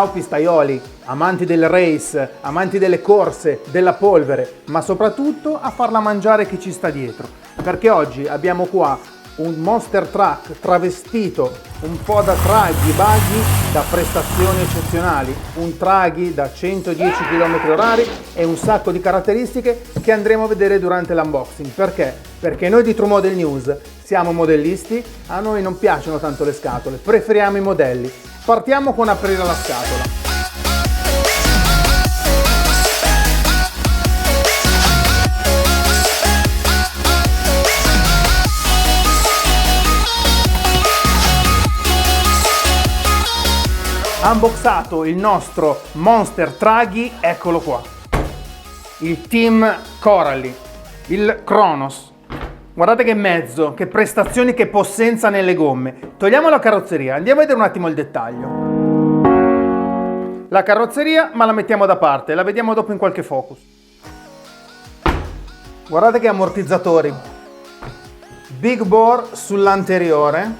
Ciao pistaioli, amanti del race, amanti delle corse, della polvere, ma soprattutto a farla mangiare chi ci sta dietro. Perché oggi abbiamo qua un monster truck travestito un po' da traghi buggy da prestazioni eccezionali, un traghi da 110 km/h e un sacco di caratteristiche che andremo a vedere durante l'unboxing. Perché? Perché noi di True Model News siamo modellisti, a noi non piacciono tanto le scatole, preferiamo i modelli. Partiamo con aprire la scatola. Unboxato il nostro Monster Traghi, eccolo qua. Il team Coralie, il Kronos. Guardate che mezzo, che prestazioni, che possenza nelle gomme. Togliamo la carrozzeria, andiamo a vedere un attimo il dettaglio. La carrozzeria, ma la mettiamo da parte, la vediamo dopo in qualche focus. Guardate che ammortizzatori. Big bore sull'anteriore,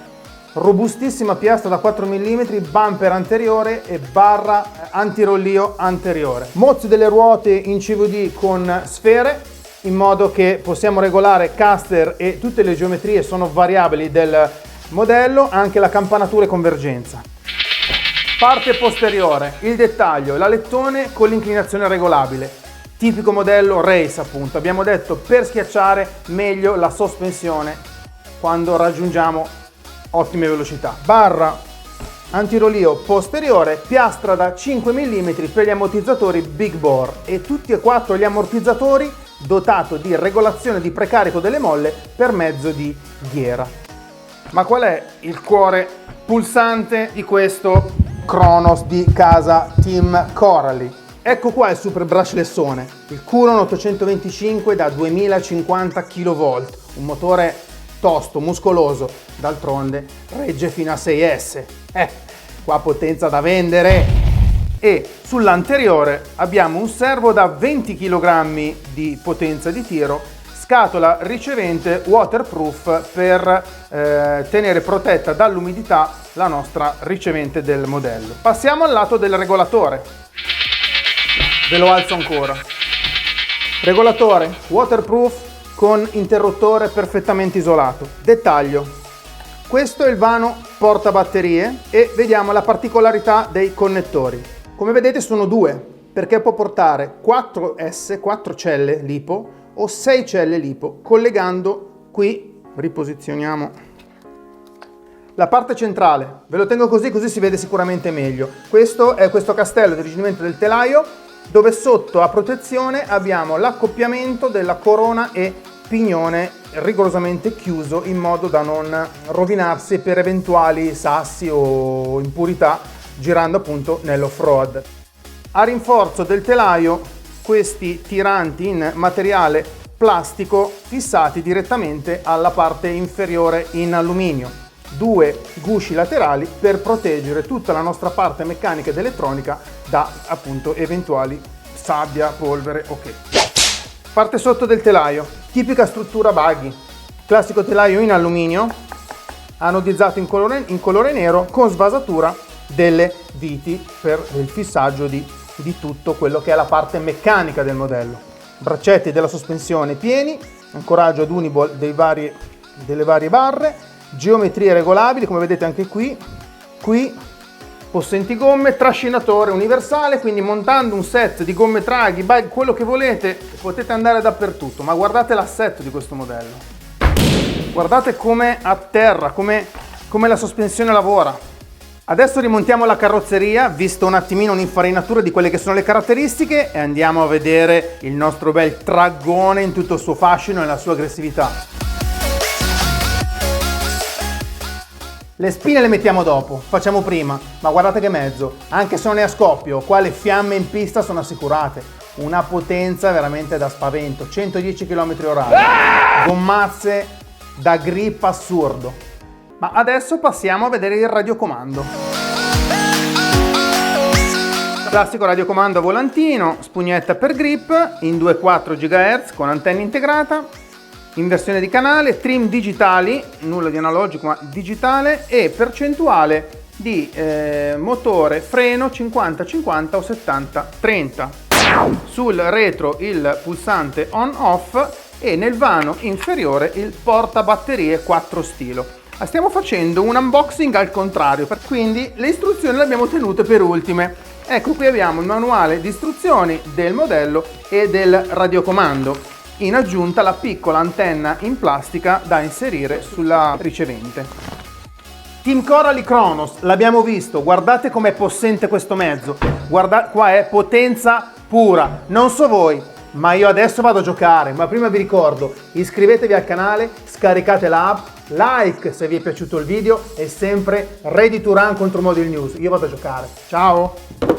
robustissima piastra da 4 mm, bumper anteriore e barra antirollio anteriore. Mozzi delle ruote in CVD con sfere, in modo che possiamo regolare caster e tutte le geometrie sono variabili del modello, anche la campanatura e convergenza. Parte posteriore, il dettaglio, l'alettone con l'inclinazione regolabile, tipico modello race appunto, abbiamo detto per schiacciare meglio la sospensione quando raggiungiamo ottime velocità. Barra antirolio posteriore, piastra da 5 mm per gli ammortizzatori big bore e tutti e quattro gli ammortizzatori dotato di regolazione di precarico delle molle per mezzo di ghiera. Ma qual è il cuore pulsante di questo Kronos di casa Team Coralie? Ecco qua il super brushlessone, il Curon 825 da 2050 kV, un motore tosto, muscoloso, d'altronde regge fino a 6S. Qua potenza da vendere! E sull'anteriore abbiamo un servo da 20 kg di potenza di tiro, scatola ricevente waterproof per tenere protetta dall'umidità la nostra ricevente del modello. Passiamo al lato del regolatore. Ve lo alzo ancora. Regolatore waterproof con interruttore perfettamente isolato. Dettaglio. Questo è il vano portabatterie e vediamo la particolarità dei connettori. Come vedete sono due, perché può portare 4 celle lipo o 6 celle lipo, collegando qui, riposizioniamo la parte centrale, ve lo tengo così si vede sicuramente meglio. Questo è questo castello di rigiddimento del telaio, dove sotto a protezione abbiamo l'accoppiamento della corona e pignone rigorosamente chiuso in modo da non rovinarsi per eventuali sassi o impurità girando appunto nell'off-road. A rinforzo del telaio questi tiranti in materiale plastico fissati direttamente alla parte inferiore in alluminio, due gusci laterali per proteggere tutta la nostra parte meccanica ed elettronica da appunto eventuali sabbia, polvere, ok. Parte sotto del telaio, tipica struttura buggy, classico telaio in alluminio anodizzato in colore nero con svasatura delle viti per il fissaggio di tutto quello che è la parte meccanica del modello. Braccetti della sospensione pieni, ancoraggio ad Uniball delle varie barre, geometrie regolabili come vedete anche qui, possenti gomme, trascinatore universale, quindi montando un set di gomme traghi, quello che volete, potete andare dappertutto, ma guardate l'assetto di questo modello. Guardate come atterra, come la sospensione lavora. Adesso rimontiamo la carrozzeria, visto un attimino un'infarinatura di quelle che sono le caratteristiche e andiamo a vedere il nostro bel tragone in tutto il suo fascino e la sua aggressività. Le spine le mettiamo dopo, facciamo prima, ma guardate che mezzo, anche se non è a scoppio, qua le fiamme in pista sono assicurate, una potenza veramente da spavento, 110 km/h, gommazze da grip assurdo. Ma adesso passiamo a vedere il radiocomando. Classico radiocomando a volantino, spugnetta per grip in 2.4 GHz con antenna integrata, inversione di canale, trim digitali, nulla di analogico ma digitale e percentuale di motore freno 50-50 o 70-30. Sul retro il pulsante on-off e nel vano inferiore il portabatterie 4 stilo. Stiamo facendo un unboxing al contrario, quindi le istruzioni le abbiamo tenute per ultime. Ecco, qui abbiamo il manuale di istruzioni del modello e del radiocomando. In aggiunta la piccola antenna in plastica da inserire sulla ricevente. Team Coralie Chronos, l'abbiamo visto, guardate com'è possente questo mezzo, guardate, qua è potenza pura, non so voi, ma io adesso vado a giocare, ma prima vi ricordo, iscrivetevi al canale, scaricate l'app, like se vi è piaciuto il video e sempre ready to run contro Model News, io vado a giocare, ciao!